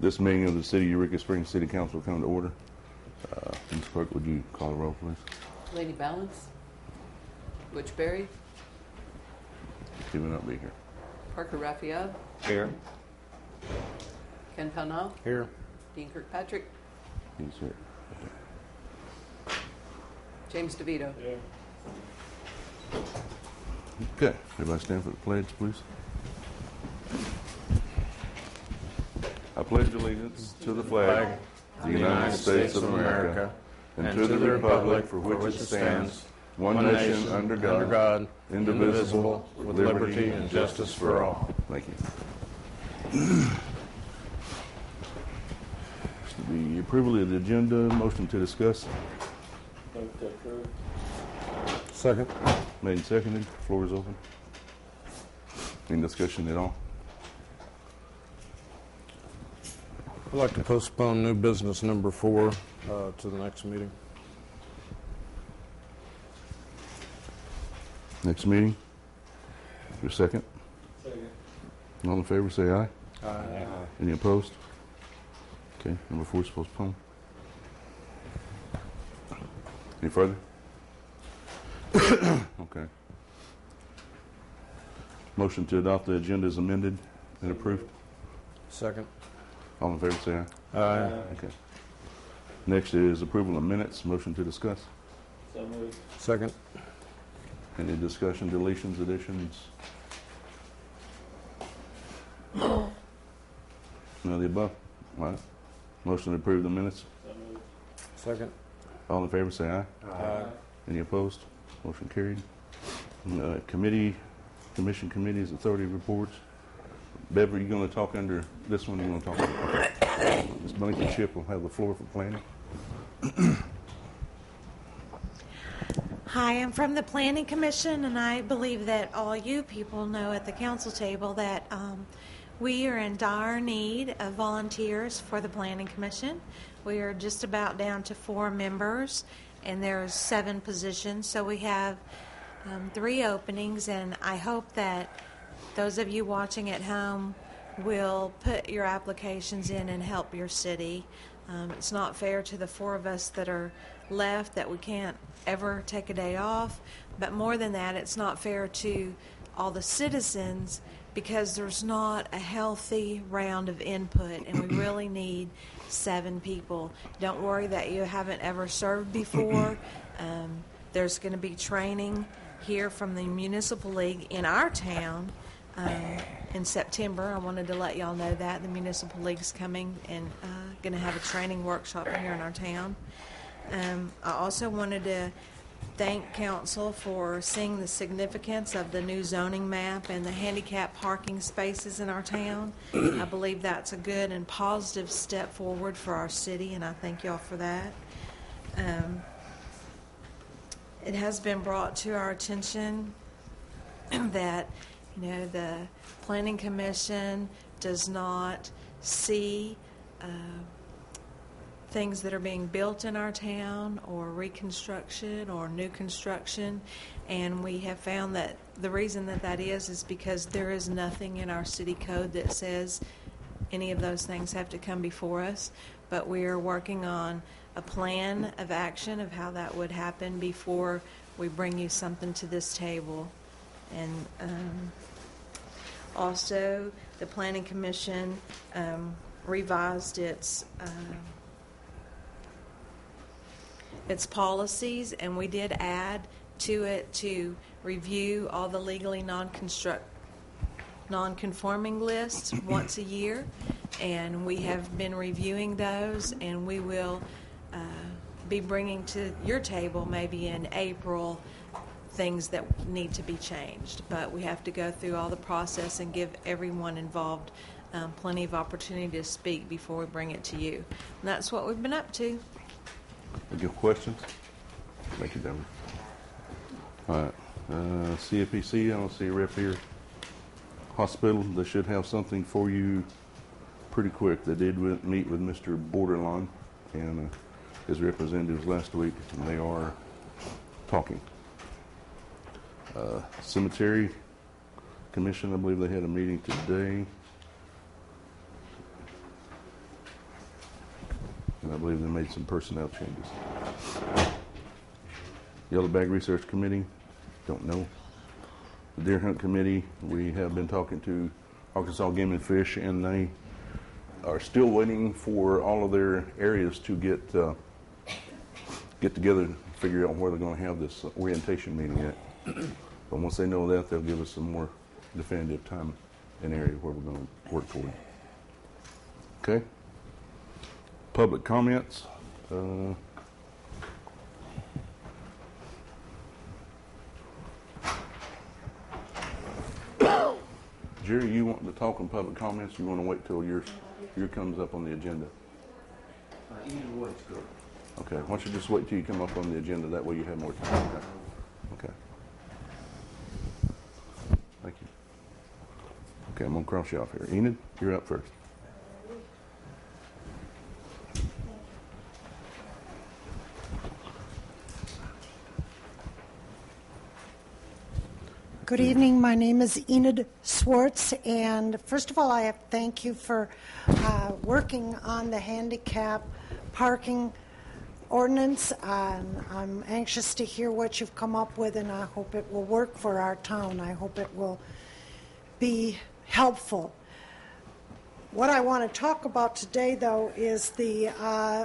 This meeting of the City of Eureka Springs City Council will come to order. Ms. Clerk, would you call the roll, please? Lady Balance, Butch Berry, He will not be here. Parker Raphael, Here. Ken Pownall, Here. Dean Kirkpatrick, He's here. James DeVito. Okay, everybody stand for the pledge, please. I pledge allegiance to the flag of the United States of America and to the republic for which it stands, one nation under God, indivisible, with liberty and justice for all. Thank you. The approval of the agenda, motion to discuss. Second. Made and seconded. Floor is open. Any discussion at all? I'd like to postpone new business number 4 to the next meeting. Next meeting? Your second? Second. All in favor, say aye. Aye. Any opposed? Okay, number 4 is postponed. Any further? Okay. Motion to adopt the agenda is amended and approved. Second. All in favor, say aye. Aye. Okay. Next is approval of minutes. Motion to discuss. So moved. Second. Any discussion, deletions, additions? None of the above. All right. Motion to approve the minutes. So moved. Second. All in favor, say aye. Aye. Any opposed? Motion carried. Commission committees, authority reports. Bev, are you going to talk under this one? You want to talk about? Okay. Ms. Blankenship will have the floor for planning. Hi, I'm from the Planning Commission, and I believe that all you people know at the council table that we are in dire need of volunteers for the Planning Commission. We are just about down to 4 members, and there's 7 positions, so we have 3 openings, and I hope that those of you watching at home will put your applications in and help your city. It's not fair to the 4 of us that are left that we can't ever take a day off, but more than that, it's not fair to all the citizens because there's not a healthy round of input, and we really need 7 people. Don't worry that you haven't ever served before. There's going to be training here from the Municipal League in our town in September. I wanted to let y'all know that the Municipal League's coming and going to have a training workshop here in our town. I also wanted to thank council for seeing the significance of the new zoning map and the handicap parking spaces in our town. I believe that's a good and positive step forward for our city, and I thank y'all for that. It has been brought to our attention that the Planning Commission does not see things that are being built in our town or reconstruction or new construction, and we have found that the reason that is because there is nothing in our city code that says any of those things have to come before us, but we are working on a plan of action of how that would happen before we bring you something to this table. And also the Planning Commission revised its policies, and we did add to it to review all the legally non-conforming lists once a year, and we have been reviewing those, and we will be bringing to your table maybe in April things that need to be changed, but we have to go through all the process and give everyone involved plenty of opportunity to speak before we bring it to you. And that's what we've been up to. Any questions? Thank you, Deborah. All right. CFPC, I don't see a rep here. Hospital, they should have something for you pretty quick. They did meet with Mr. Borderline and his representatives last week, and they are talking. Cemetery Commission, I believe they had a meeting today. made some personnel changes. Yellow Bag Research Committee, don't know. The Deer Hunt Committee, we have been talking to Arkansas Game and Fish, and they are still waiting for all of their areas to get together and figure out where they're going to have this orientation meeting at. But once they know that, they'll give us some more definitive time and area where we're going to work toward. Okay. Public comments. Jerry, you want to talk in public comments? Or you want to wait till yours comes up on the agenda? Either way's good. Okay. Why don't you just wait till you come up on the agenda? That way you have more time. Okay. Thank you. Okay, I'm going to cross you off here. Enid, you're up first. Good evening. My name is Enid Swartz, and first of all, I have to thank you for working on the handicap parking ordinance. I'm anxious to hear what you've come up with, and I hope it will work for our town. I hope it will be helpful. What I want to talk about today, though, is the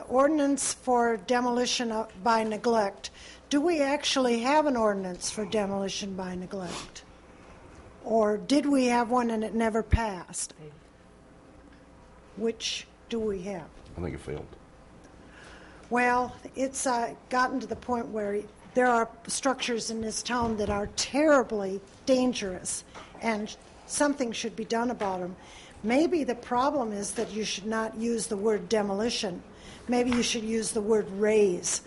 ordinance for demolition by neglect. Do we actually have an ordinance for demolition by neglect? Or did we have one and it never passed? Which do we have? I think it failed. Well, it's gotten to the point where there are structures in this town that are terribly dangerous, and something should be done about them. Maybe the problem is that you should not use the word demolition. Maybe you should use the word raise.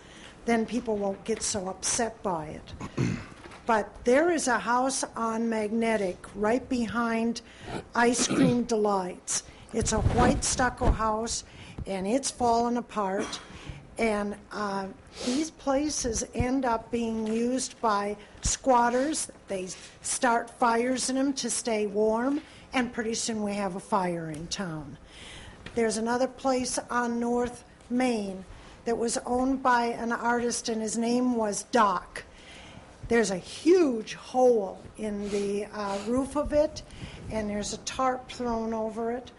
Then people won't get so upset by it. But there is a house on Magnetic right behind Ice Cream Delights. It's a white stucco house, and it's fallen apart. And these places end up being used by squatters. They start fires in them to stay warm, and pretty soon we have a fire in town. There's another place on North Main that was owned by an artist, and his name was Doc. There's a huge hole in the roof of it, and there's a tarp thrown over it,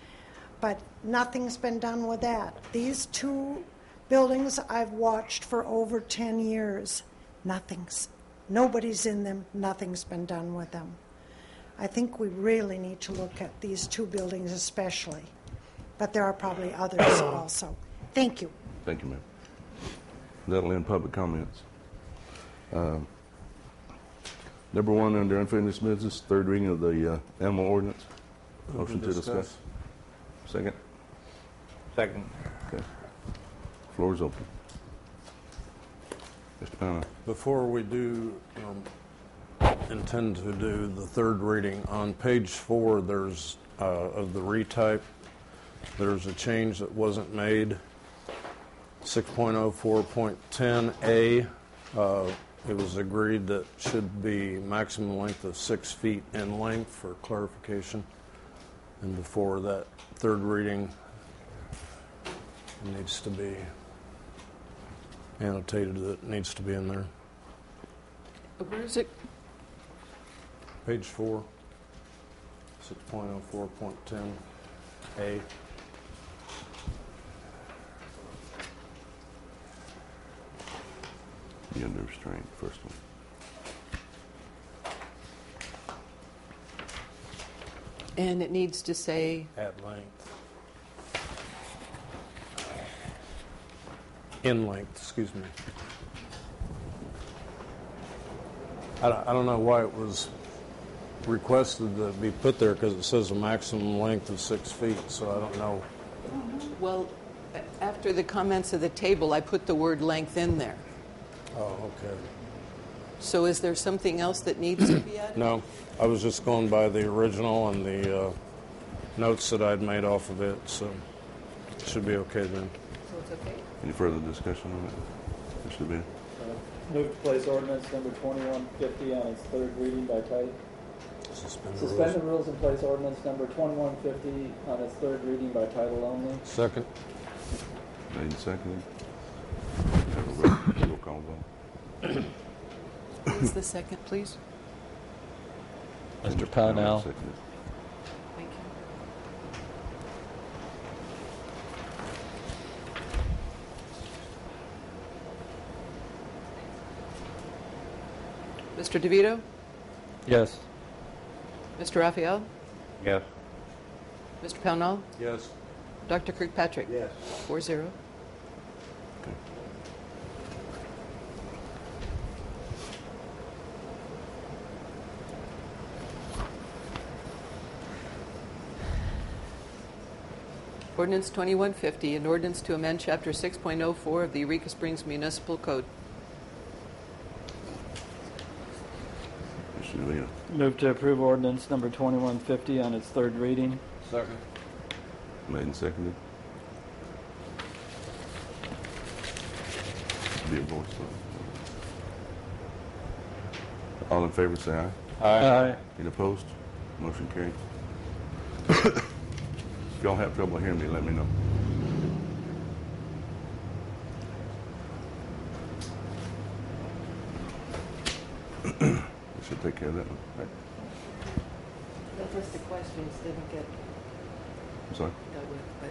but nothing's been done with that. These two buildings I've watched for over 10 years. Nobody's in them. Nothing's been done with them. I think we really need to look at these two buildings especially, but there are probably others also. Thank you. Thank you, ma'am. That'll end public comments. Number one, under unfinished business, third reading of the animal ordinance. Motion to discuss. Second? Second. Okay. Floor is open. Mr. Pena. Before we do intend to do the third reading, on page 4 there's of the retype, there's a change that wasn't made. 6.04.10A, it was agreed that should be maximum length of 6 feet in length for clarification. And before that third reading, it needs to be annotated that it needs to be in there. Where is it? Page 4, 6.04.10A. Be under restraint, first one. And it needs to say, At length. In length, excuse me. I don't know why it was requested to be put there, because it says a maximum length of 6 feet, so I don't know. well, after the comments of the table, I put the word length in there. Oh, okay. So is there something else that needs to be added? No, I was just going by the original and the notes that I'd made off of it, so it should be okay then. So it's okay? Any further discussion on it? It should be. Move to place ordinance number 2150 on its third reading by title. Suspend the Suspend the rules. rules and place ordinance number 2150 on its third reading by title only. Second. Made and seconded. call vote. Who is the second, please? Mr. Pownell. Seconded. Thank you. Mr. DeVito? Yes. Mr. Raphael? Yes. Mr. Pownall? Yes. Dr. Kirkpatrick? Yes. 4-0. Okay. Ordinance 2150, an ordinance to amend Chapter 6.04 of the Eureka Springs Municipal Code. Mr. DeVito. Move to approve ordinance number 2150 on its third reading. Second. Made and seconded. Be a voice vote. All in favor, say aye. Aye. Any opposed? Motion carried. If y'all have trouble hearing me, let me know. We should take care of that one. Right. The list of questions didn't get I'm sorry. dealt with, but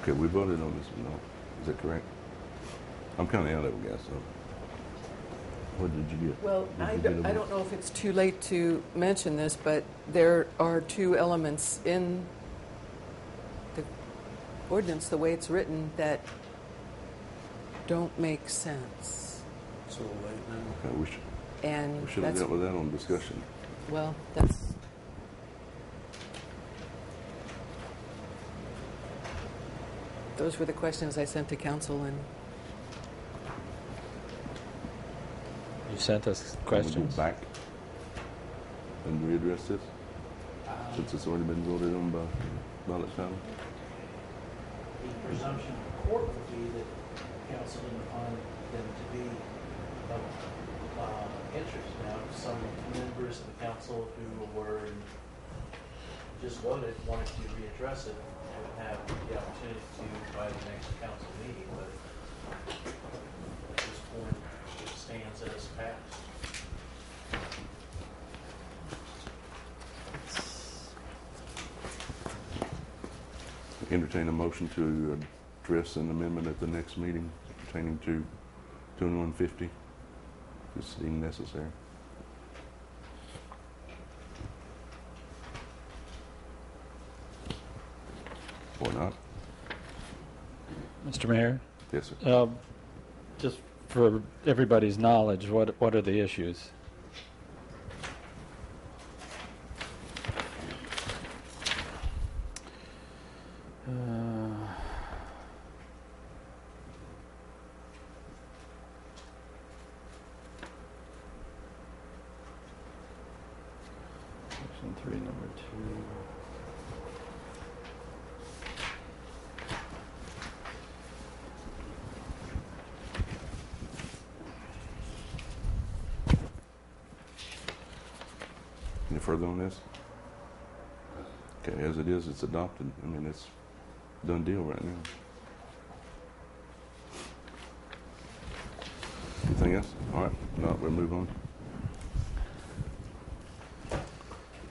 Okay, we voted on this one, no? Is that correct? I'm kind of out of it, guys, so. What did you get? well, Did I you get a don't, I vote? don't know if it's too late to mention this, but there are two elements in the ordinance, the way it's written, that don't make sense. It's a little late now. Okay, And we should have that's, dealt with that on discussion. well, that's, those were the questions I sent to council, and You sent us Can we go questions? back and readdress this? Since it's already been voted on by ballot time? The presumption of court would be that council didn't find them to be of interest. Now, some members of the council who were just voted wanted to readdress it would have the opportunity to by the next council meeting, but at this point, it stands as passed. Entertain a motion to address an amendment at the next meeting pertaining to 2150. If it's deemed necessary. Or not? Mr. Mayor, Yes, sir. just for everybody's knowledge, what are the issues? Section 3, number 2. Any further on this? Okay, as it is, it's adopted. I mean, it's a done deal right now. Anything else? All right, no, we'll move on.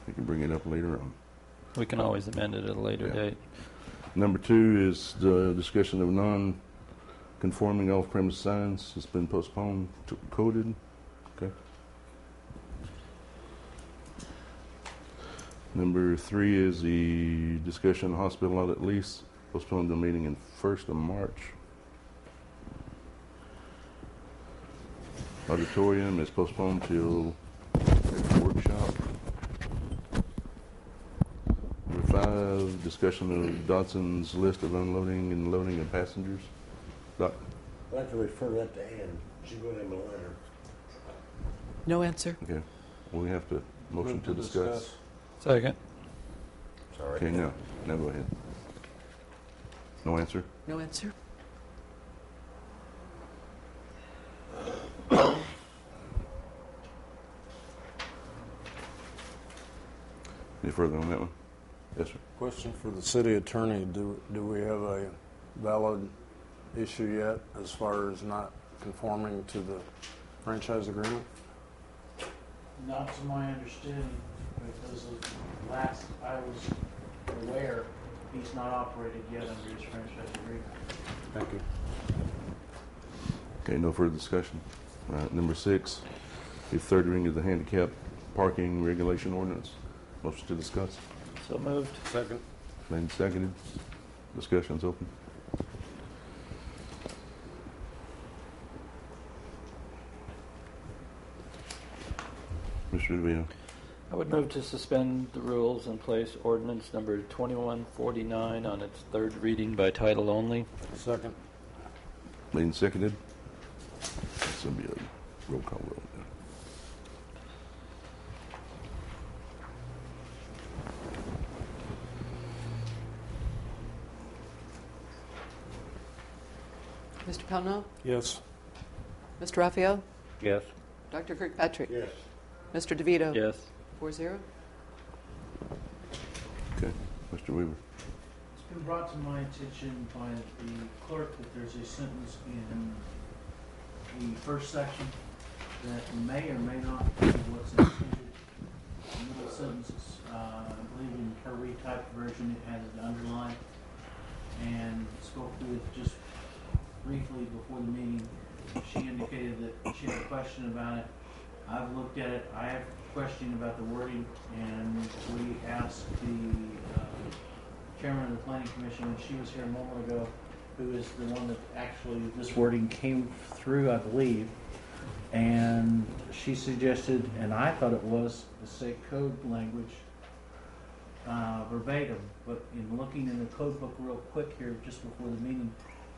We can bring it up later on. We can always amend it at a later Yeah. date. Number 2 is the discussion of non-conforming off-premise signs. It's been postponed to coded. Okay. Number 3 is the discussion of hospital audit lease, postponed to a meeting in 1st of March. Auditorium is postponed till next workshop. Number 5, discussion of Dodson's list of unloading and loading of passengers. Doc, I'd like to refer that to Ann. She wrote him a letter. no answer. okay. We have to motion Move to discuss. Second. Sorry. Okay, now go ahead. No answer? No answer. Any further on that one? Yes, sir. Question for the city attorney. Do we have a valid issue yet as far as not conforming to the franchise agreement? Not to my understanding, because of last I was aware, he's not operated yet under his franchise agreement. Thank you. Okay, no further discussion. All right, number 6, the third reading of the handicap parking regulation ordinance. Motion to discuss. So moved. Second. Made and seconded. Discussion's open. Mr. DeVito. I would move to suspend the rules and place ordinance number 2149 on its third reading by title only. Second. Made and seconded. It's going to be a roll call vote. Mr. Pownell? Yes. Mr. Raphael? Yes. Dr. Kirkpatrick? Yes. Mr. DeVito? Yes. 4-0. Okay, Mr. Weaver. It's been brought to my attention by the clerk that there's a sentence in the first section that may or may not be what's intended. The middle sentence, I believe in her retyped version, it has it underlined. And spoke with just briefly before the meeting. She indicated that she had a question about it. I've looked at it. I have a question about the wording, and we asked the chairman of the planning commission when she was here a moment ago, who is the one that actually this wording came through, I believe, and she suggested, and I thought it was the state code language verbatim, but in looking in the code book real quick here just before the meeting,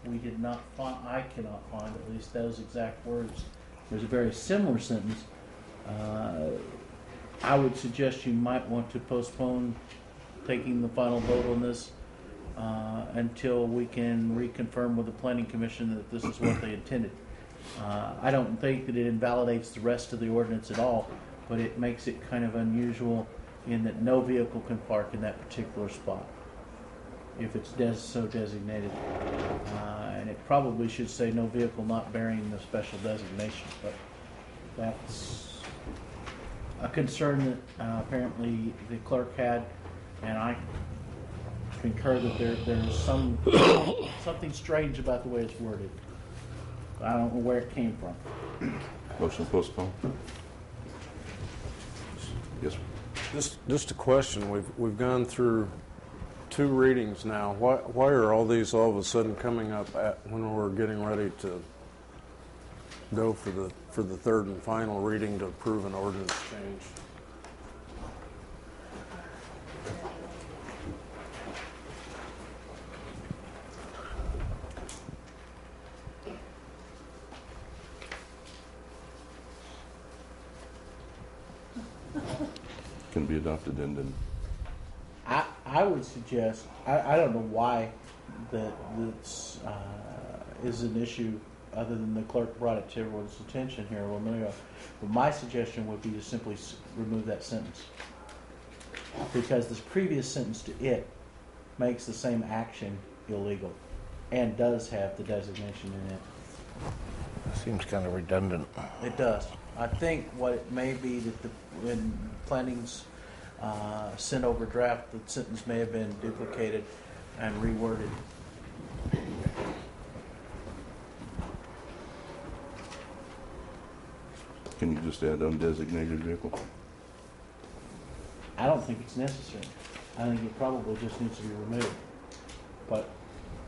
we did not find, I cannot find at least those exact words. There's a very similar sentence. I would suggest you might want to postpone taking the final vote on this until we can reconfirm with the planning commission that this is what they intended. I don't think that it invalidates the rest of the ordinance at all, but it makes it kind of unusual in that no vehicle can park in that particular spot if it's so designated. And it probably should say no vehicle not bearing the special designation, but that's a concern that apparently the clerk had, and I concur that there's something strange about the way it's worded. I don't know where it came from. Motion to postpone. Yes, sir. Just a question. We've gone through 2 readings now. Why are all these all of a sudden coming up when we're getting ready to go for the third and final reading to approve an ordinance change? Can be adopted and then I would suggest, I don't know why this is an issue other than the clerk brought it to everyone's attention here a moment ago. But my suggestion would be to simply remove that sentence. Because this previous sentence to it makes the same action illegal and does have the designation in it. Seems kind of redundant. It does. I think what it may be that when planning's sent over draft, the sentence may have been duplicated and reworded. can you just add undesignated vehicle? I don't think it's necessary. I think it probably just needs to be removed. But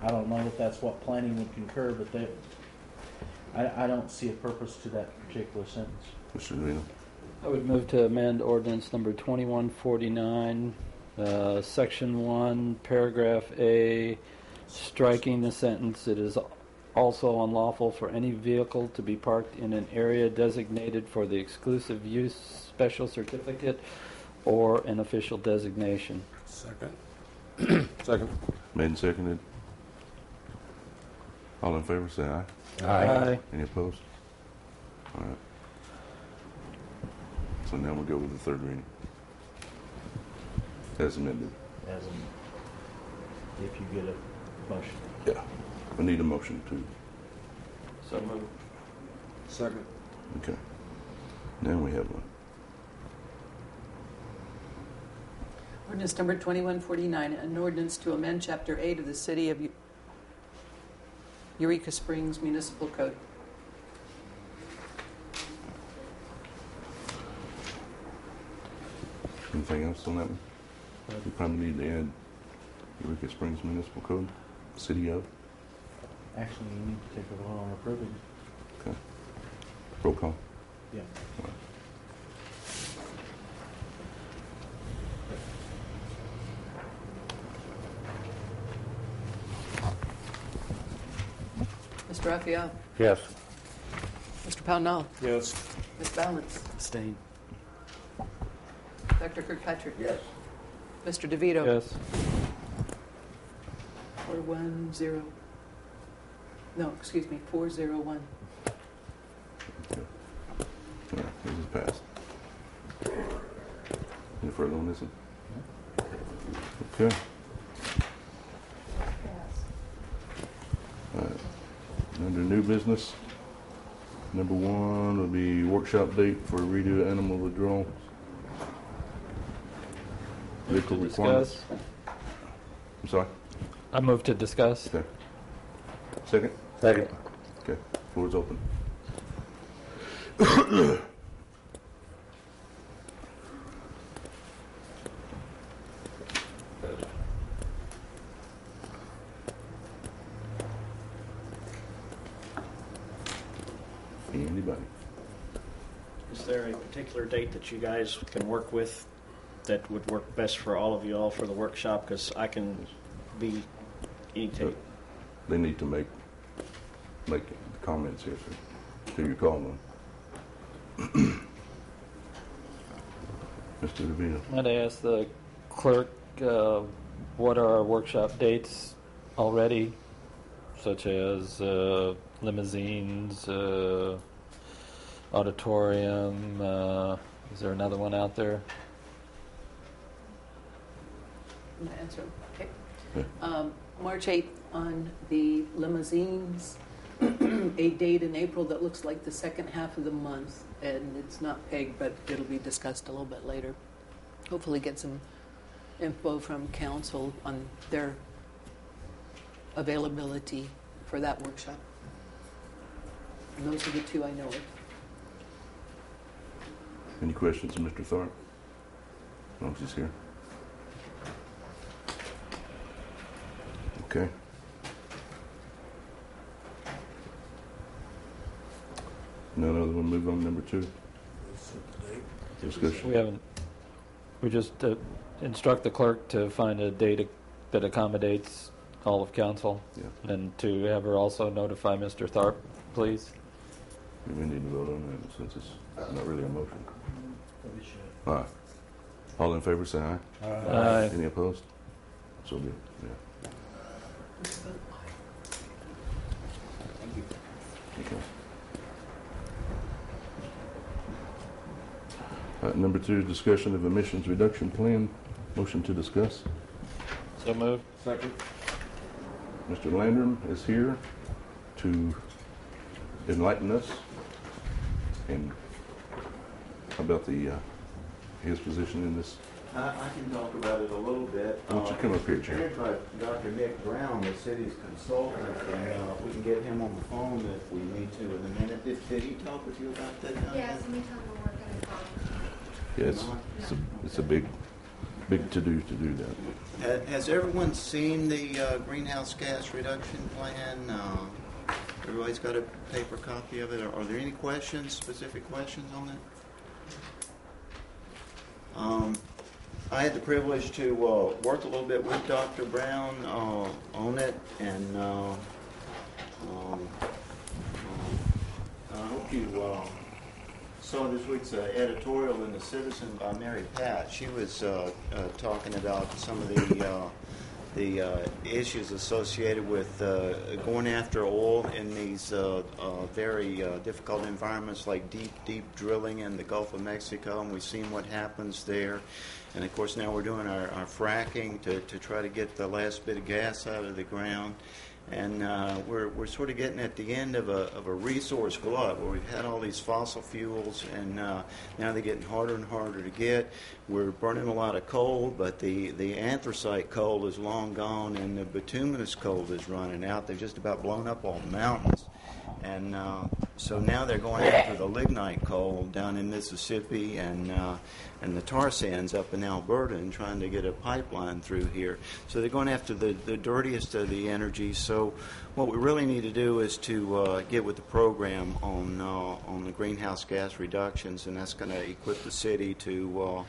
I don't know if that's what planning would concur, but I don't see a purpose to that particular sentence. Mr. DeVito? I would move to amend ordinance number 2149, section 1, paragraph A, striking the sentence, "It is also unlawful for any vehicle to be parked in an area designated for the exclusive use special certificate or an official designation." Second. Second. Made and seconded. All in favor, say aye. Aye. Any opposed? All right. So now we'll go with the third reading. As amended. As in, if you get a motion. Yeah. I need a motion to. So moved. Second. Okay. Now we have one. Ordinance number 2149, an ordinance to amend Chapter 8 of the City of Eureka Springs Municipal Code. Anything else on that one? We probably need to add Eureka Springs Municipal Code, City of. Actually, you need to take a vote on approving. Okay. Roll call. Yeah. All right. Mr. Raphael? Yes. Mr. Pownall? Yes. Ms. Balance? Abstain. Dr. Kirkpatrick? Yes. Mr. DeVito? Yes. 410. No, excuse me, 401. Okay. All right, this is passed. Any further on this one? Okay. All right. Under new business, number 1 will be workshop date for redo animal withdrawal. Vehicle To requirements. discuss. I'm sorry. I move to discuss. Okay. Second? Second. Okay. Floor is open. Anybody? Is there a particular date that you guys can work with that would work best for all of you all for the workshop? Because I can be any tape. They need to make comments here, sir. Do you call them? Mr. DeVito. I'd ask the clerk what are our workshop dates already, such as limousines, auditorium. Is there another one out there? I'm going to answer. Okay. Yeah. March 8th on the limousines, a date in April that looks like the second half of the month, and it's not pegged, but it'll be discussed a little bit later. Hopefully get some info from council on their availability for that workshop. And those are the two I know of. Any questions, Mr. Tharp? As long as he's here. Okay. None other, we'll move on to number 2. Discussion. We haven't. We just instruct the clerk to find a date that accommodates all of council, Yeah. and to have her also notify Mr. Tharp, please. We need to vote on that since it's not really a motion. We should. All right. All in favor, say aye. Aye. Any opposed? So be it. Yeah. Okay. Number 2, discussion of emissions reduction plan. Motion to discuss. So moved. Second. Mr. Landrum is here to enlighten us and about his position in this. I can talk about it a little bit. Why don't you come up here, Chair? Here's Dr. Nick Brown, the city's consultant, and we can get him on the phone if we need to in a minute. Did he talk with you about that? Yes, anytime we're working in farm. Yeah, it's a big to-do to do that. Has everyone seen the greenhouse gas reduction plan? Everybody's got a paper copy of it. Are there any questions, specific questions on it? I had the privilege to work a little bit with Dr. Brown on it, and I hope you saw this week's editorial in The Citizen by Mary Pat. She was talking about some of the issues associated with going after oil in these very difficult environments like deep drilling in the Gulf of Mexico, and we've seen what happens there. And of course now we're doing our fracking to try to get the last bit of gas out of the ground. And we're sort of getting at the end of a resource glut where we've had all these fossil fuels, and now they're getting harder and harder to get. We're burning a lot of coal, but the anthracite coal is long gone, and the bituminous coal is running out. They've just about blown up all the mountains. And so now they're going after the lignite coal down in Mississippi and the tar sands up in Alberta and trying to get a pipeline through here. So they're going after the dirtiest of the energy. So what we really need to do is to get with the program on the greenhouse gas reductions, and that's going to equip the city to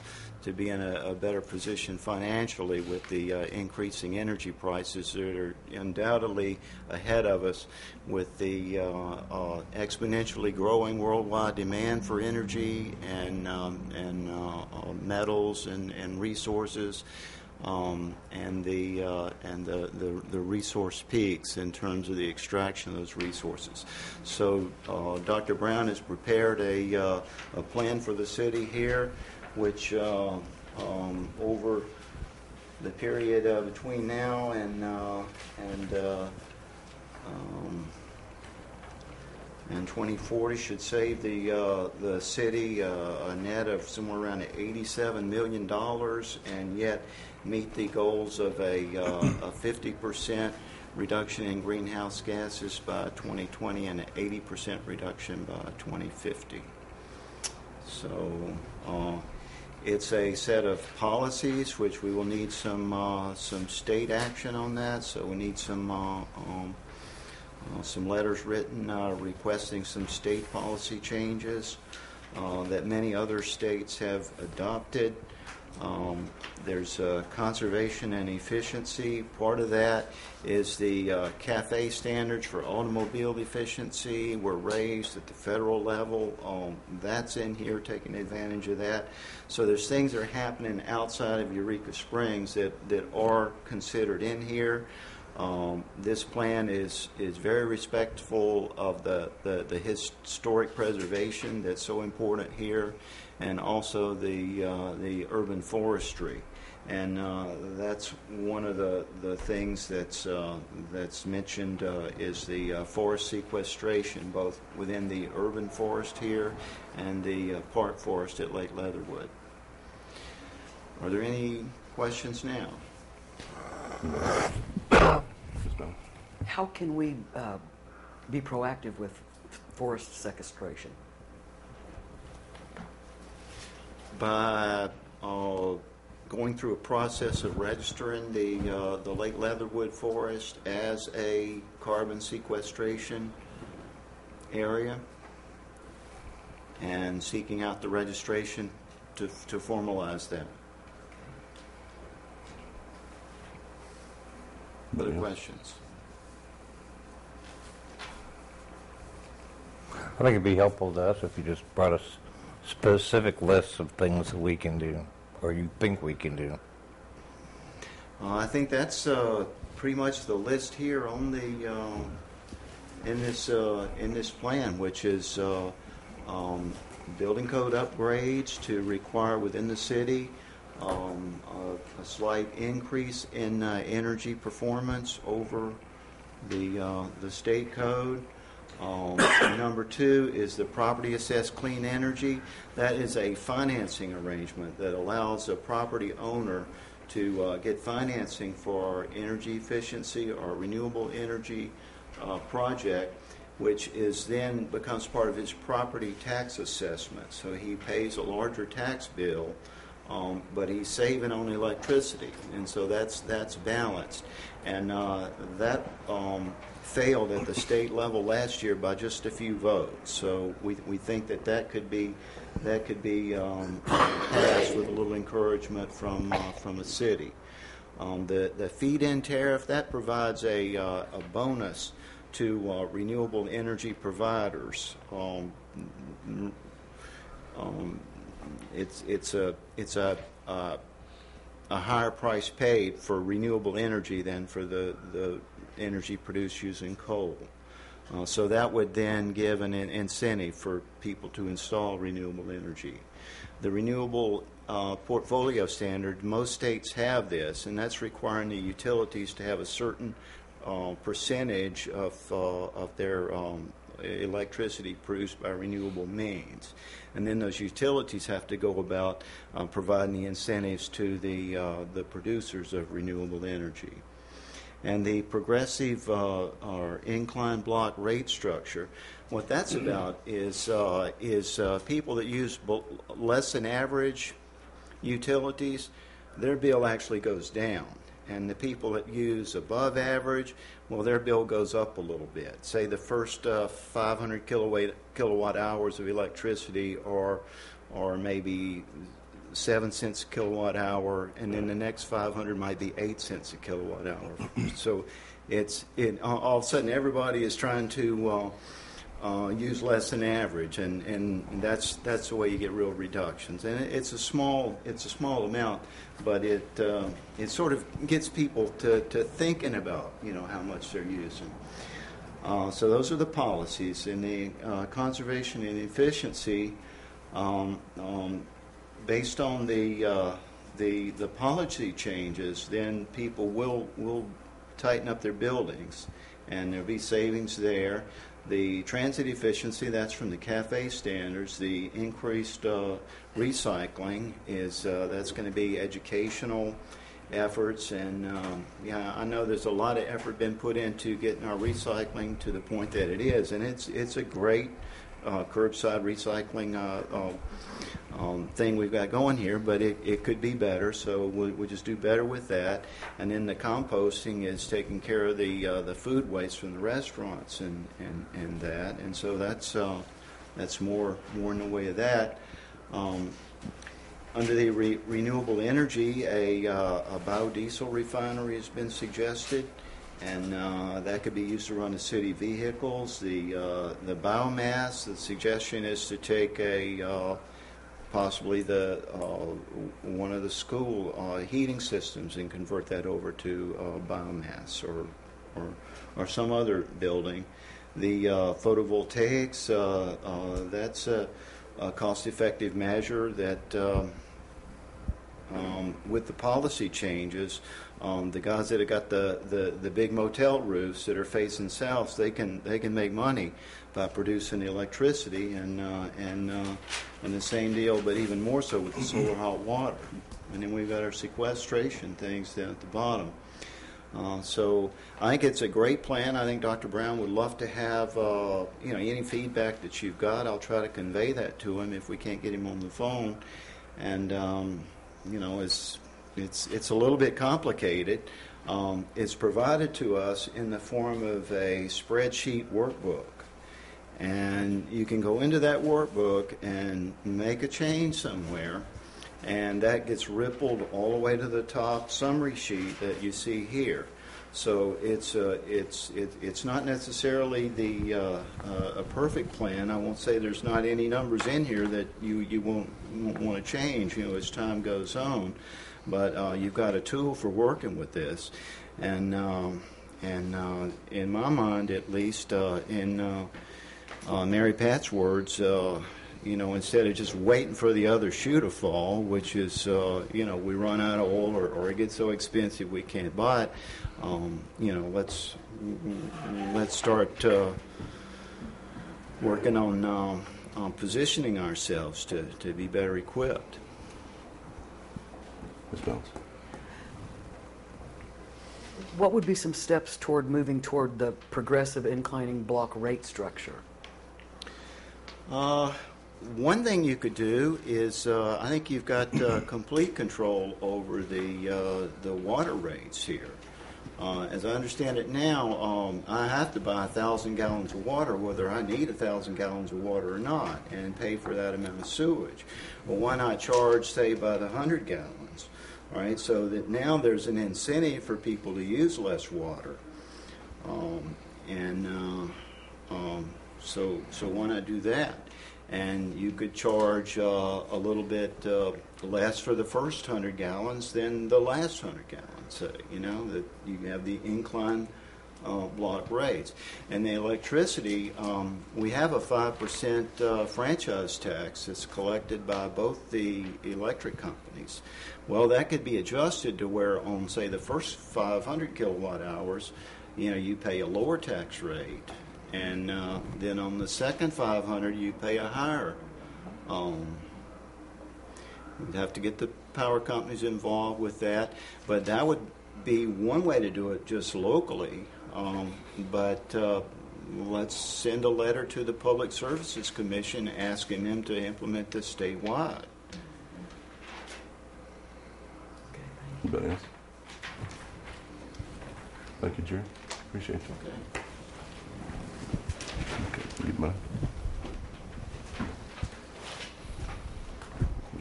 be in a better position financially with the increasing energy prices that are undoubtedly ahead of us with the exponentially growing worldwide demand for energy and metals and resources, and the resource peaks in terms of the extraction of those resources. So Dr. Brown has prepared a plan for the city here, which over the period between now and 2040 should save the city a net of somewhere around $87 million, and yet meet the goals of a 50% reduction in greenhouse gases by 2020 and an 80% reduction by 2050. So it's a set of policies which we will need some state action on that. So we need some letters written requesting some state policy changes that many other states have adopted. There's conservation and efficiency. Part of that is the CAFE standards for automobile efficiency were raised at the federal level. That's in here, taking advantage of that. So there's things that are happening outside of Eureka Springs that are considered in here. This plan is very respectful of the historic preservation that's so important here, and also the urban forestry. And that's one of the things that's mentioned is the forest sequestration, both within the urban forest here and the park forest at Lake Leatherwood. Are there any questions now? How can we be proactive with forest sequestration? By going through a process of registering the Lake Leatherwood forest as a carbon sequestration area and seeking out the registration to formalize that. Other questions? I think it'd be helpful to us if you just brought us specific lists of things that we can do, or you think we can do. I think that's pretty much the list here on the in this plan, which is building code upgrades to require within the city a slight increase in energy performance over the state code. Number 2 is the property assessed clean energy. That is a financing arrangement that allows a property owner to get financing for energy efficiency or renewable energy project, which is then becomes part of his property tax assessment. So he pays a larger tax bill, but he's saving on electricity, and so that's balanced. And that failed at the state level last year by just a few votes. So we think that could be passed with a little encouragement from the city. The feed-in tariff, that provides a bonus to renewable energy providers. It's a higher price paid for renewable energy than for the energy produced using coal. So that would then give an incentive for people to install renewable energy. The renewable portfolio standard, most states have this, and that's requiring the utilities to have a certain percentage of their electricity produced by renewable means. And then those utilities have to go about providing the incentives to the producers of renewable energy. And the progressive or incline block rate structure, what that's about is people that use less than average utilities, their bill actually goes down. And the people that use above average, well, their bill goes up a little bit. Say the first 500 kilowatt hours of electricity or maybe 7 cents a kilowatt hour, and then the next 500 might be 8 cents a kilowatt hour. So all of a sudden everybody is trying to use less than average, and that's the way you get real reductions. And it's a small amount, but it sort of gets people to thinking about how much they're using. So those are the policies. In the conservation and efficiency, based on the policy changes, then people will tighten up their buildings, and there'll be savings there. The transit efficiency, that's from the CAFE standards. The increased recycling that's going to be educational efforts, and I know there's a lot of effort been put into getting our recycling to the point that it is, and it's a great curbside recycling thing we've got going here, but it could be better, so we'll just do better with that. And then the composting is taking care of the food waste from the restaurants and that, and so that's more in the way of that. Under the renewable energy, a biodiesel refinery has been suggested, and that could be used to run the city vehicles. The biomass, the suggestion is to take possibly one of the school heating systems and convert that over to biomass or some other building. The photovoltaics, that's a cost-effective measure that with the policy changes, the guys that have got the big motel roofs that are facing south, they can make money by producing the electricity, and the same deal, but even more so with the solar hot water. And then we've got our sequestration things down at the bottom. So I think it's a great plan. I think Dr. Brown would love to have any feedback that you've got. I'll try to convey that to him if we can't get him on the phone. And it's a little bit complicated. It's provided to us in the form of a spreadsheet workbook. And you can go into that workbook and make a change somewhere, and that gets rippled all the way to the top summary sheet that you see here. So it's not necessarily a perfect plan. I won't say there's not any numbers in here that you won't want to change as time goes on, but you've got a tool for working with this, and in my mind at least, in Mary Pat's words, instead of just waiting for the other shoe to fall, which is, we run out of oil or it gets so expensive we can't buy it, let's start working on positioning ourselves to be better equipped. Ms. Jones. What would be some steps toward moving toward the progressive inclining block rate structure? One thing you could do is, I think you've got complete control over the water rates here. As I understand it now, I have to buy 1,000 gallons of water, whether I need 1,000 gallons of water or not, and pay for that amount of sewage. Well, why not charge, say, by the 100 gallons? All right, so that now there's an incentive for people to use less water, so why not do that? And you could charge a little bit less for the first 100 gallons than the last 100 gallons. That you have the incline block rates. And the electricity, we have a 5% franchise tax that's collected by both the electric companies. Well, that could be adjusted to where on, say, the first 500 kilowatt hours, you pay a lower tax rate, and then on the second 500 you pay a higher. We'd have to get the power companies involved with that, but that would be one way to do it just locally. But let's send a letter to the Public Services Commission asking them to implement this statewide. Anybody else? Thank you, Jerry. Appreciate you. Okay, get mine.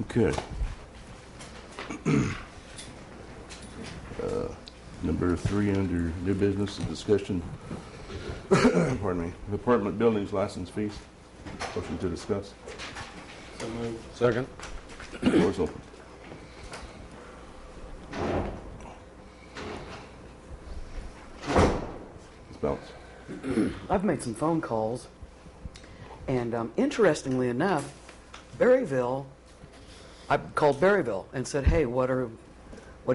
Okay. Number 3 under new business, the discussion, pardon me, apartment buildings license fees. Motion to discuss. So moved. Second. Floor is open. Ms. Bounce. I've made some phone calls, and interestingly enough, Berryville, I called Berryville and said, hey, what do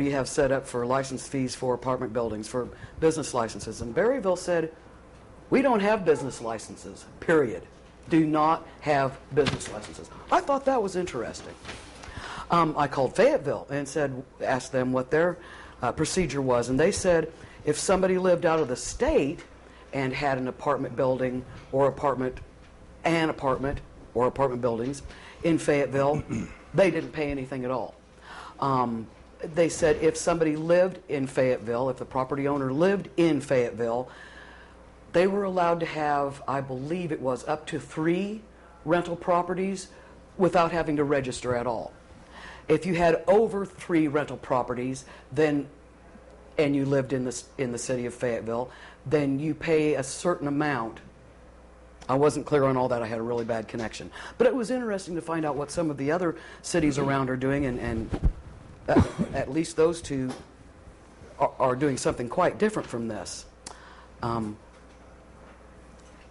you have set up for license fees for apartment buildings, for business licenses? And Berryville said, we don't have business licenses, period. Do not have business licenses. I thought that was interesting. I called Fayetteville and asked them what their procedure was, and they said if somebody lived out of the state and had an apartment building or apartment buildings in Fayetteville, they didn't pay anything at all. They said if somebody lived in Fayetteville, if the property owner lived in Fayetteville, they were allowed to have, I believe it was, up to 3 rental properties without having to register at all. If you had over 3 rental properties, and you lived in the city of Fayetteville, then you pay a certain amount. I wasn't clear on all that. I had a really bad connection. But it was interesting to find out what some of the other cities around are doing, and at least those two are doing something quite different from this.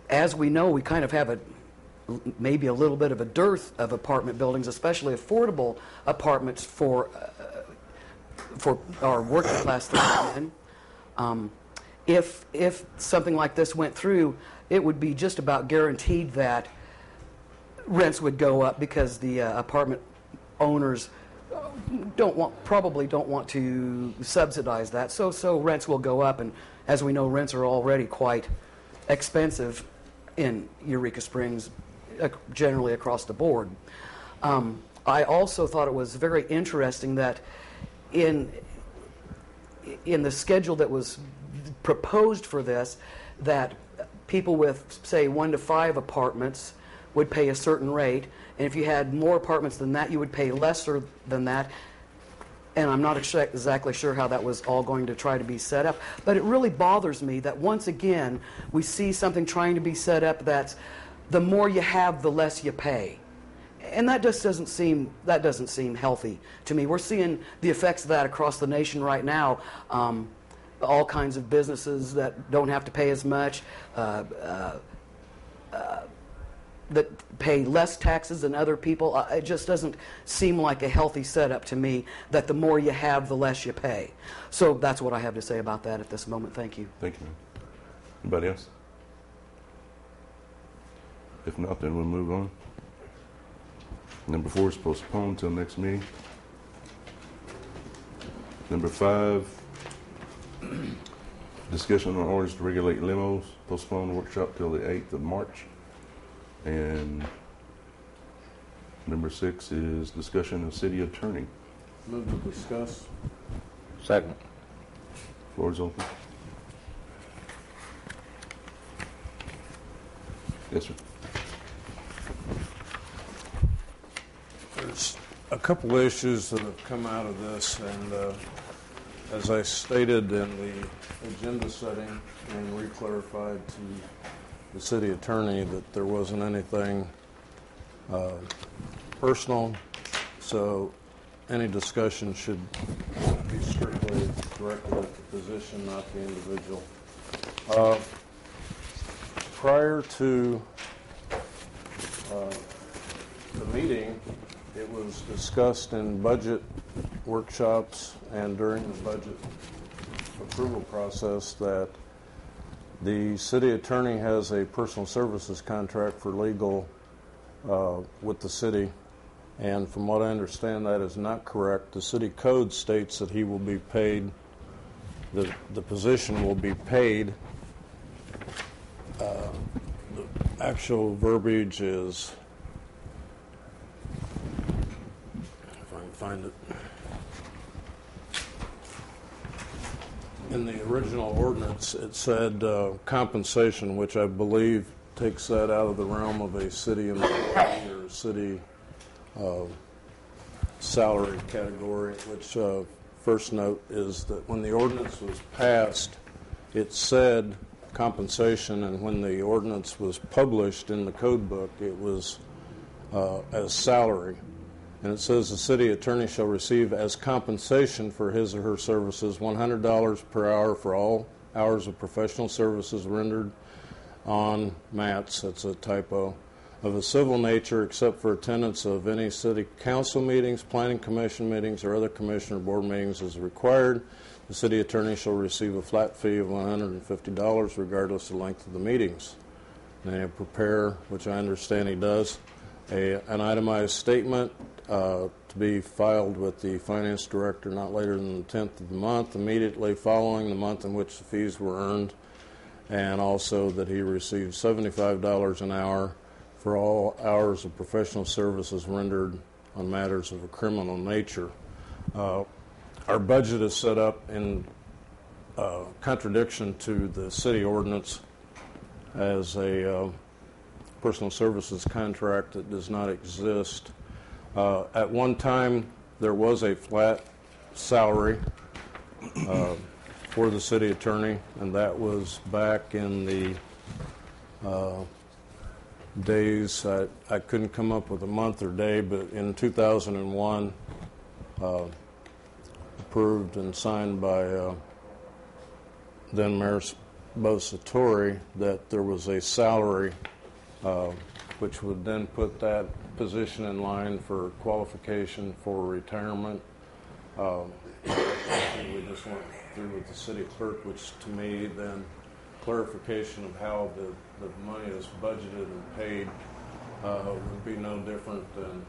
As we know, we kind of have maybe a little bit of a dearth of apartment buildings, especially affordable apartments for our working class men. If something like this went through, it would be just about guaranteed that rents would go up because the apartment owners probably don't want to subsidize that. So rents will go up, and as we know, rents are already quite expensive in Eureka Springs, generally across the board. I also thought it was very interesting that in the schedule that was proposed for this, that people with, say, 1 to 5 apartments would pay a certain rate, and if you had more apartments than that, you would pay lesser than that. And I'm not exactly sure how that was all going to try to be set up. But it really bothers me that once again, we see something trying to be set up that's the more you have, the less you pay. And that just doesn't seem healthy to me. We're seeing the effects of that across the nation right now. All kinds of businesses that don't have to pay as much, that pay less taxes than other people. It just doesn't seem like a healthy setup to me, that the more you have, the less you pay. So that's what I have to say about that at this moment. Thank you. Thank you, ma'am. Anybody else? If not, then we'll move on. Number 4 is postponed until next meeting. Number 5, discussion on orders to regulate limos, postponed workshop till the 8th of March. And number 6 is discussion of city attorney. Move to discuss. Second. Floor is open. Yes, sir. There's a couple of issues that have come out of this, and as I stated in the agenda setting and re-clarified to the city attorney, that there wasn't anything personal, so any discussion should be strictly directed at the position, not the individual. Prior to the meeting, it was discussed in budget workshops and during the budget approval process that The city attorney has a personal services contract for legal with the city, and from what I understand, that is not correct. The city code states that he will be paid, the position will be paid. The actual verbiage is, if I can find it, in the original ordinance, it said compensation, which I believe takes that out of the realm of a city employee or city salary category, which first note is that when the ordinance was passed, it said compensation, and when the ordinance was published in the code book, it was as salary. And it says the city attorney shall receive as compensation for his or her services $100 per hour for all hours of professional services rendered on mats, that's a typo, of a civil nature except for attendance of any city council meetings, planning commission meetings, or other commission or board meetings as required. The city attorney shall receive a flat fee of $150 regardless of the length of the meetings. And they prepare, which I understand he does, an itemized statement to be filed with the finance director not later than the 10th of the month, immediately following the month in which the fees were earned, and also that he receives $75 an hour for all hours of professional services rendered on matters of a criminal nature. Our budget is set up in contradiction to the city ordinance as a personal services contract that does not exist. At one time, there was a flat salary for the city attorney, and that was back in the days, I couldn't come up with a month or day, but in 2001, approved and signed by then Mayor Bo Satori, that there was a salary which would then put that position in line for qualification for retirement. We just went through with the city clerk, which to me then clarification of how the money is budgeted and paid would be no different than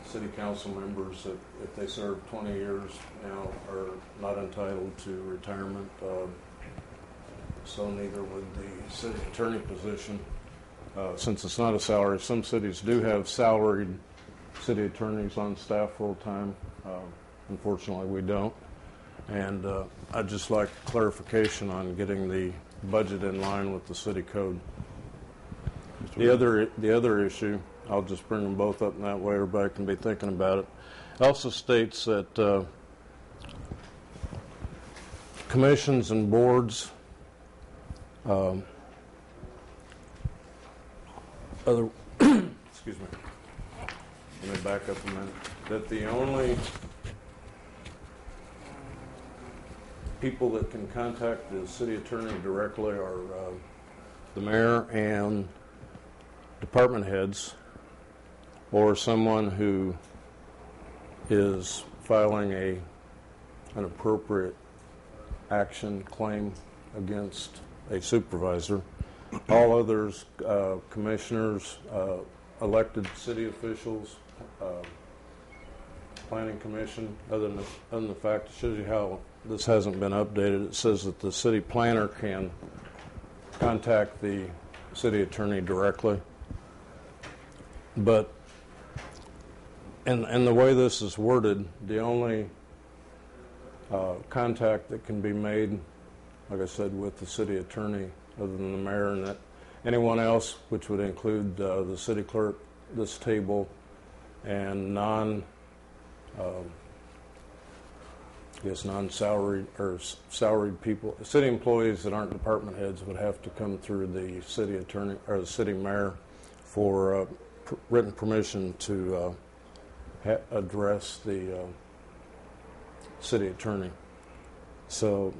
city council members that if they serve 20 years now are not entitled to retirement. So neither would the city attorney position, since it's not a salary. Some cities do have salaried city attorneys on staff full-time. Unfortunately, we don't. And I'd just like clarification on getting the budget in line with the city code. The other issue, I'll just bring them both up in that way everybody can be thinking about it. It also states that commissions and boards excuse me, let me back up a minute, that the only people that can contact the city attorney directly are the mayor and department heads, or someone who is filing an appropriate action claim against a supervisor. All others, commissioners, elected city officials, planning commission, other than the fact, it shows you how this hasn't been updated. It says that the city planner can contact the city attorney directly. But in the way this is worded, the only contact that can be made, like I said, with the city attorney, other than the mayor, and that anyone else, which would include the city clerk, this table, and non-salaried or salaried people, city employees that aren't department heads would have to come through the city attorney or the city mayor for written permission to address the city attorney. So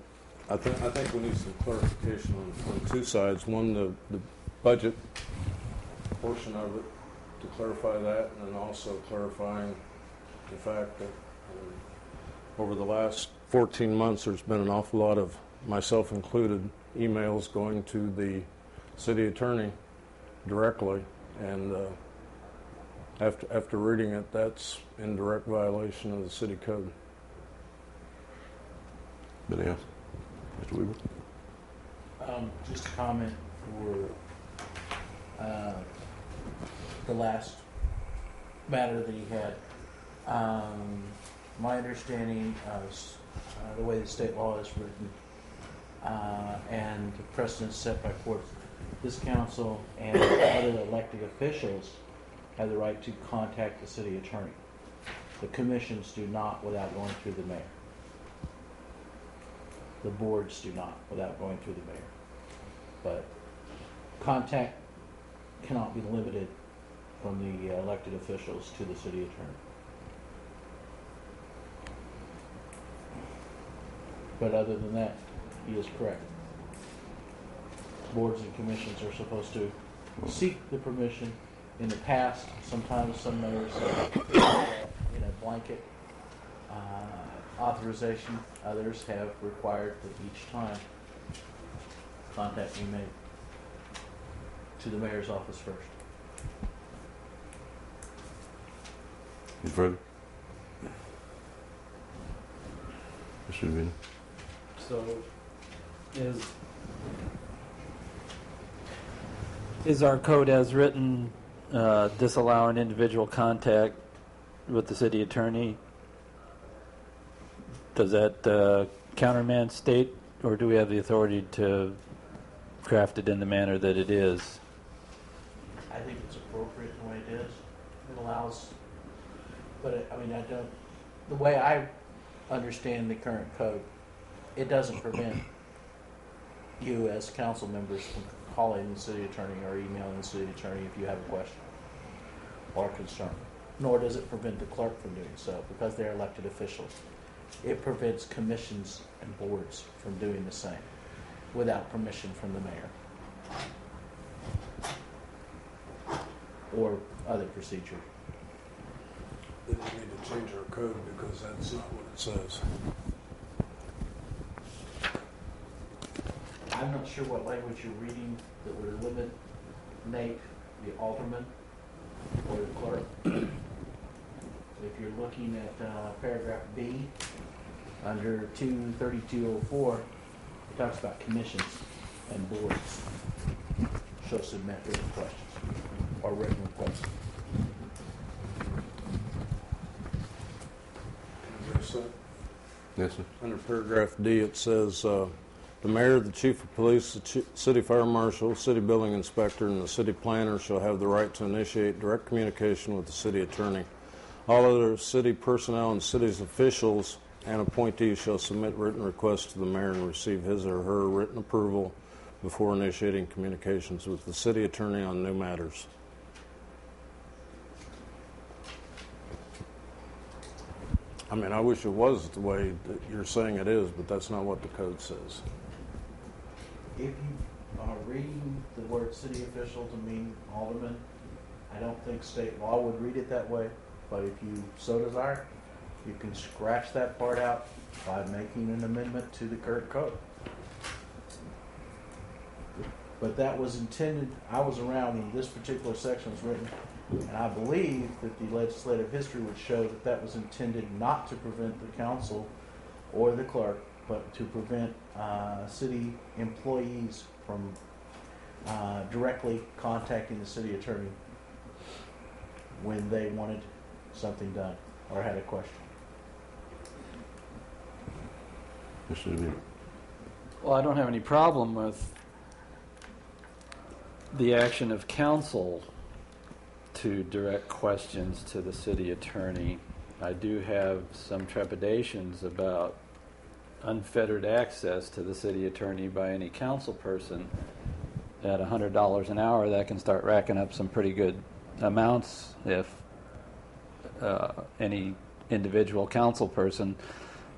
I think we need some clarification on two sides. One, the budget portion of it, to clarify that, and then also clarifying the fact that over the last 14 months there's been an awful lot of myself included, emails going to the city attorney directly, and after reading it, that's in direct violation of the city code. Anybody else? Mr. Weaver? Just a comment for the last matter that he had. My understanding of the way the state law is written and the precedents set by courts, this council and other elected officials have the right to contact the city attorney. The commissions do not without going through the mayor. The boards do not without going through the mayor. But contact cannot be limited from the elected officials to the city attorney. But other than that, he is correct. Boards and commissions are supposed to seek the permission. In the past, sometimes some mayors have in a blanket authorization. Others have required that each time contact be made to the mayor's office first. Any further? Mr. Vina? So, is our code as written disallowing individual contact with the city attorney? Does that countermand state, or do we have the authority to craft it in the manner that it is? I think it's appropriate the way it is. It allows, but the way I understand the current code, it doesn't prevent you as council members from calling the city attorney or emailing the city attorney if you have a question or concern. Nor does it prevent the clerk from doing so because they're elected officials. It prevents commissions and boards from doing the same without permission from the mayor or other procedure. Then you need to change our code because that's not what it says. I'm not sure what language you're reading that would limit Nate, the alderman, or the clerk. If you're looking at paragraph B, under 23204, it talks about commissions and boards shall submit written questions or written requests. Yes, sir. Under paragraph D, it says, the mayor, the chief of police, the city fire marshal, city building inspector, and the city planner shall have the right to initiate direct communication with the city attorney. All other city personnel and city's officials and appointees shall submit written requests to the mayor and receive his or her written approval before initiating communications with the city attorney on new matters. I mean, I wish it was the way that you're saying it is, but that's not what the code says. If you are reading the word city official to mean alderman, I don't think state law would read it that way. But if you so desire, you can scratch that part out by making an amendment to the current code. But that was intended, I was around when this particular section was written, and I believe that the legislative history would show that that was intended not to prevent the council or the clerk, but to prevent city employees from directly contacting the city attorney when they wanted something done or had a question. Mr. DeVito. Well, I don't have any problem with the action of council to direct questions to the city attorney. I do have some trepidations about unfettered access to the city attorney by any council person. At $100 an hour, that can start racking up some pretty good amounts if any individual council person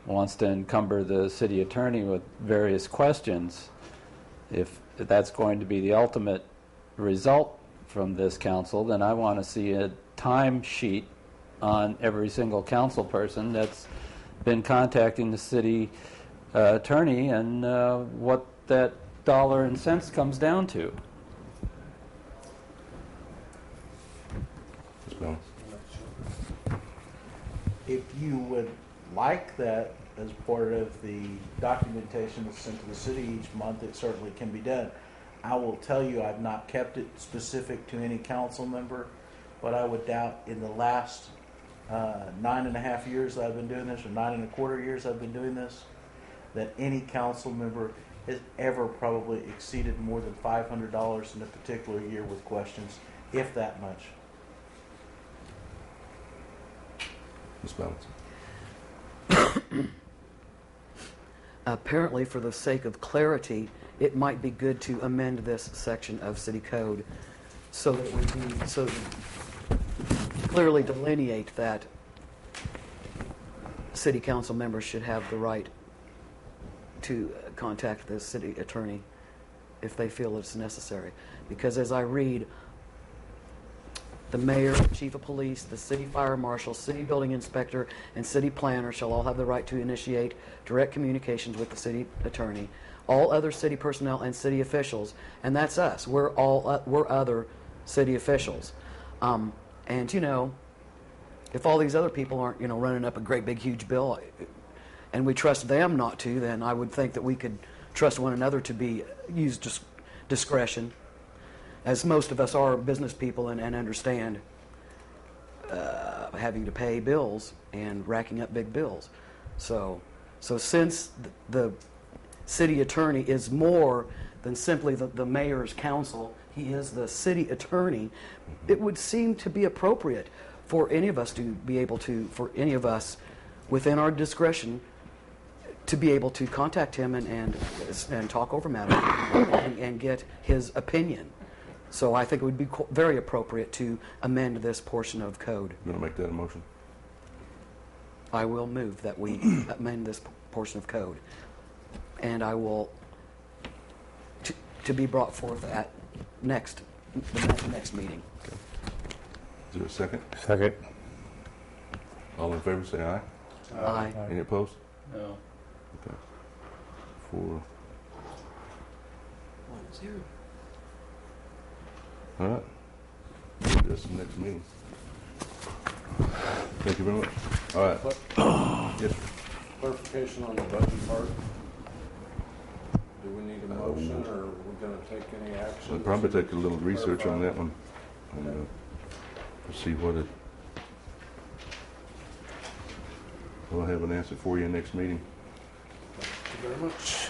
wants to encumber the city attorney with various questions. If that's going to be the ultimate result from this council, then I want to see a time sheet on every single council person that's been contacting the city attorney and what that dollar and cents comes down to. Ms. Bowles? If you would like that as part of the documentation that's sent to the city each month, it certainly can be done. I will tell you, I've not kept it specific to any council member, but I would doubt in the last 9.5 years that I've been doing this, or 9.25 years I've been doing this, that any council member has ever probably exceeded more than $500 in a particular year with questions, if that much. Ms. Bowles? Apparently, for the sake of clarity, it might be good to amend this section of City Code so that we can clearly delineate that city council members should have the right to contact the city attorney if they feel it's necessary. Because as I read, the mayor, chief of police, the city fire marshal, city building inspector, and city planner shall all have the right to initiate direct communications with the city attorney. All other city personnel and city officials, and that's us. We're other city officials. And you know, if all these other people aren't, running up a great big huge bill, and we trust them not to, then I would think that we could trust one another to use discretion, as most of us are business people and understand having to pay bills and racking up big bills. So since the city attorney is more than simply the mayor's counsel, he is the city attorney, it would seem to be appropriate for any of us within our discretion to be able to contact him and talk over matters and get his opinion. So I think it would be very appropriate to amend this portion of code. You want to make that a motion? I will move that we amend this portion of code, and I will to be brought forth at the next meeting. Okay. Is there a second? Second. All in favor, say aye. Aye. Any opposed? No. Okay. 4. 1-0. All right. That's the next meeting. Thank you very much. All right. Yes, sir. Clarification on the budget part. Do we need a motion, or are we going to take any action? I'll probably take a little research on that one and see what it. We'll have an answer for you next meeting. Thank you very much.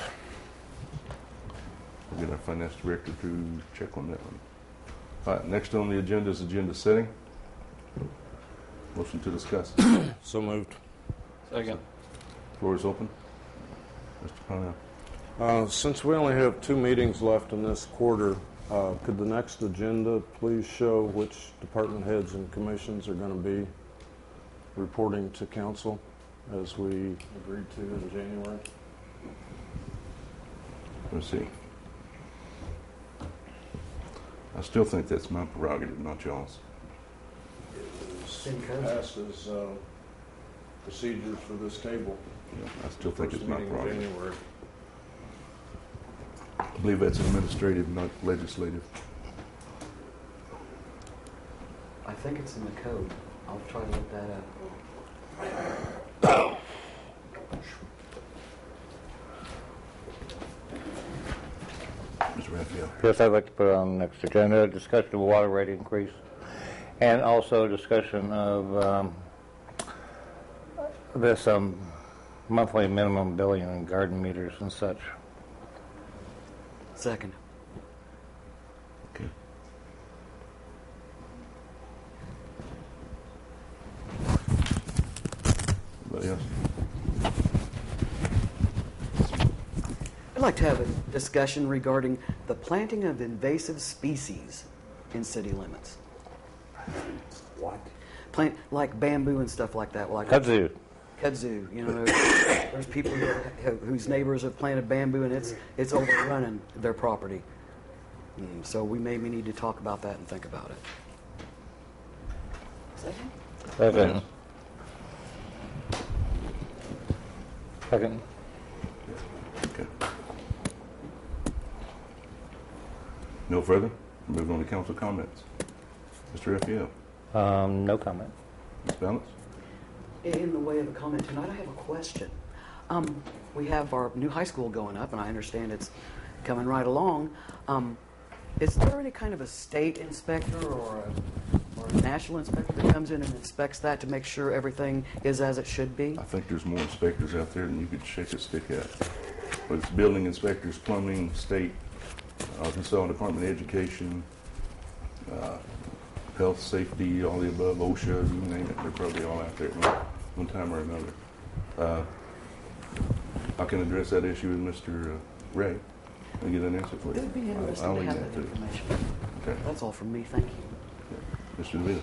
We'll get our finance director to check on that one. All right, next on the agenda is agenda setting. Motion to discuss. So moved. Second. Floor is open. Mr. Parnell. Since we only have 2 meetings left in this quarter, could the next agenda please show which department heads and commissions are going to be reporting to council as we agreed to in January? Let's see. I still think that's my prerogative, not y'all's. Passed as procedures for this table. Yeah, I still think First it's my meeting in prerogative. January. I believe that's administrative, not legislative. I think it's in the code. I'll try to look that up. Mr. Raphael. Yes, I'd like to put on the next agenda, discussion of water rate increase, and also discussion of this monthly minimum billing and garden meters and such. Second. Okay. Anybody else? I'd like to have a discussion regarding the planting of invasive species in city limits. What? Plant like bamboo and stuff like that. Like Kudzu. Kudzu, there's people whose neighbors have planted bamboo and it's overrunning their property. So we maybe need to talk about that and think about it. Second. Second. Okay. No further? Move on to council comments. Mr. Raphael, No comment. Ms. Balance? In the way of a comment tonight, I have a question. We have our new high school going up, and I understand it's coming right along. Is there any kind of a state inspector or a national inspector that comes in and inspects that to make sure everything is as it should be? I think there's more inspectors out there than you could shake a stick at. But it's building inspectors, plumbing, state, Arkansas Department of Education, health, safety, all the above, OSHA, you name it, they're probably all out there at one time or another. I can address that issue with Mr. Ray and get an answer for you. It would be interesting I'll to leave have that that to you. information. Okay. That's all from me. Thank you. Mr. DeVita.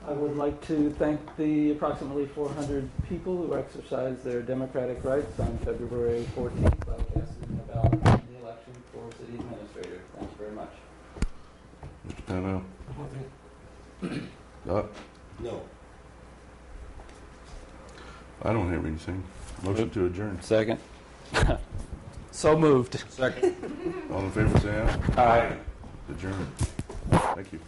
I would like to thank the approximately 400 people who exercised their democratic rights on February 14th by casting a ballot in the election for city administrator. Thanks very much. Mr. Pennell. Doc? No. I don't have anything. Motion to adjourn. Second. So moved. Second. All in favor, say aye. Aye. Adjourn. Thank you.